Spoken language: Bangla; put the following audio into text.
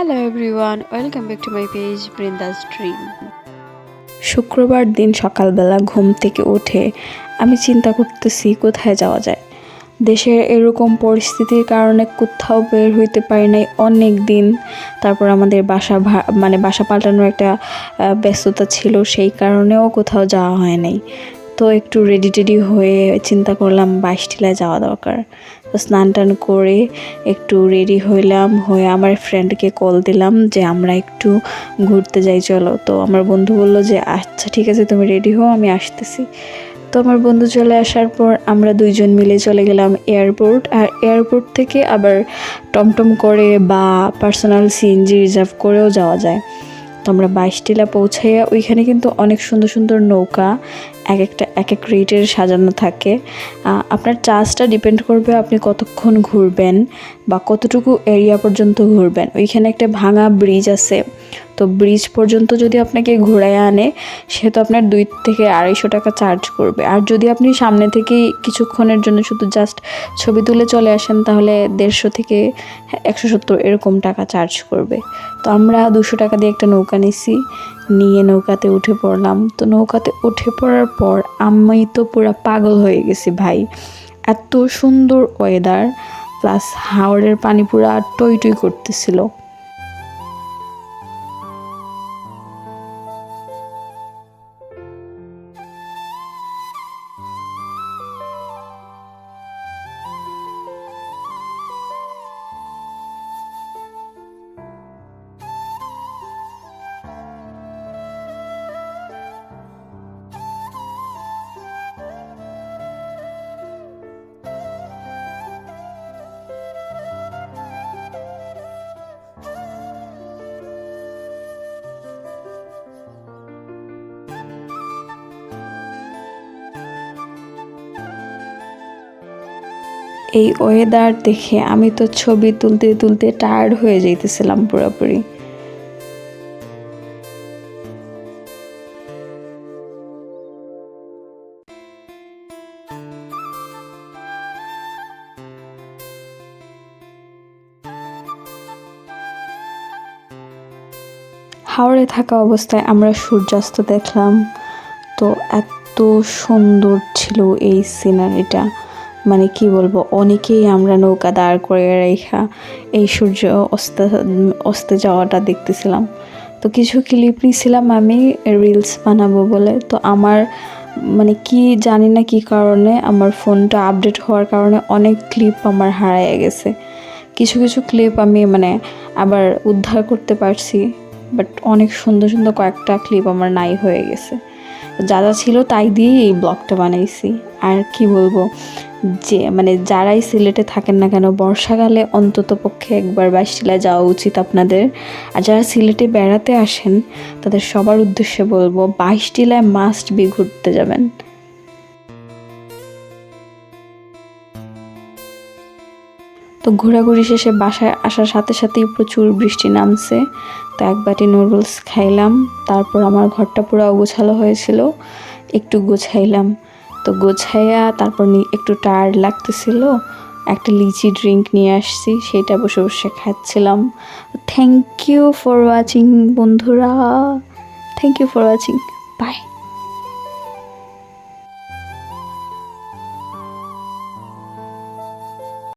Hello everyone, welcome back to my page Brindas dream. শুক্রবার দিন সকালবেলা ঘুম থেকে উঠে আমি চিন্তা করতেছি কোথায় যাওয়া যায়। দেশের এরকম পরিস্থিতির কারণে কোথাও বের হইতে পারি নাই অনেক দিন। তারপর আমাদের বাসা পাল্টানোর একটা ব্যস্ততা ছিল, সেই কারণেও কোথাও যাওয়া হয় নাই। তো একটু রেডি টেডি হয়ে চিন্তা করলাম বাইশটিলায় যাওয়া দরকার। তো স্নান টান করে একটু রেডি হইলাম, হয়ে আমার ফ্রেন্ডকে কল দিলাম যে আমরা একটু ঘুরতে যাই চলো। তো আমার বন্ধু বলল যে আচ্ছা ঠিক আছে, তুমি রেডি হও, আমি আসতেছি। তো আমার বন্ধু চলে আসার পর আমরা দুইজন মিলে চলে গেলাম এয়ারপোর্ট। আর এয়ারপোর্ট থেকে আবার টমটম করে বা পার্সোনাল সিএনজি রিজার্ভ করেও যাওয়া যায়। তো আমরা বাইশটিলা পৌঁছাইয়া ওইখানে কিন্তু অনেক সুন্দর সুন্দর নৌকা এক এক রেটের সাজানো থাকে। আপনার চার্জটা ডিপেন্ড করবে আপনি কতক্ষণ ঘুরবেন বা কতটুকু এরিয়া পর্যন্ত ঘুরবেন। ওইখানে একটা ভাঙা ব্রিজ আছে, তো ব্রিজ পর্যন্ত যদি আপনাকে ঘোরায় আনে সেহেতু আপনার 2 থেকে 250 টাকা চার্জ করবে। আর যদি আপনি সামনে থেকেই কিছুক্ষণের জন্য শুধু জাস্ট ছবি তুলে চলে আসেন তাহলে 150 থেকে 170 এরকম টাকা চার্জ করবে। তো আমরা 200 টাকা দিয়ে একটা নৌকা নিয়ে নৌকাতে উঠে পড়লাম। তো নৌকাতে উঠে পড়ার পর আমি তো পুরো পাগল হয়ে গেছি ভাই, এত সুন্দর ওয়েদার, প্লাস হাওরের পানি পুরা টই টই করতেছিল। এই ওয়েদার দেখে আমি তো ছবি তুলতে তুলতে টায়ার্ড হয়ে যাইতেছিলাম পুরোপুরি। হাওড়ে থাকা অবস্থায় আমরা সূর্যাস্ত দেখলাম। তো এত সুন্দর ছিল এই সিনারিটা, মানে কি বলবো, অনেকেই আমরা নৌকা দাঁড় করে রেখা এই সূর্য অস্তে যাওয়াটা দেখতেছিলাম। তো কিছু ক্লিপ নিয়েছিলাম আমি রিলস বানাবো বলে। তো আমার মানে কি জানি না কি কারণে আমার ফোনটা আপডেট হওয়ার কারণে অনেক ক্লিপ আমার হারায় গেছে। কিছু কিছু ক্লিপ আমি আবার উদ্ধার করতে পারছি, বাট অনেক সুন্দর সুন্দর কয়েকটা ক্লিপ আমার নাই হয়ে গেছে। যা যা ছিল তাই দিয়েই এই ব্লগটা বানাইছি। আর কি বলবো, যে যারাই সিলেটে থাকেন না কেন বর্ষাকালে অন্তত পক্ষে একবার বাইশটিলায় যাওয়া উচিত আপনাদের। আর যারা সিলেটে বেড়াতে আসেন তাদের সবার উদ্দেশ্যে বলবো বাইশটিলায় মাস্ট বি ঘুরতে যাবেন। তো ঘোরাঘুরি শেষে বাসায় আসার সাথে সাথেই প্রচুর বৃষ্টি নামছে। তো এক বাটি নুডলস খাইলাম, তারপর আমার ঘরটা পুরো অগোছালো হয়েছিল, একটু গোছাইলাম। তো গোছাইয়া তারপর একটু টায়ার্ড লাগতেছিল, একটা লিচি ড্রিঙ্ক নিয়ে আসছি, সেটা বসে বসে খাচ্ছিলাম। থ্যাংক ইউ ফর ওয়াচিং বন্ধুরা, thank you for watching, by.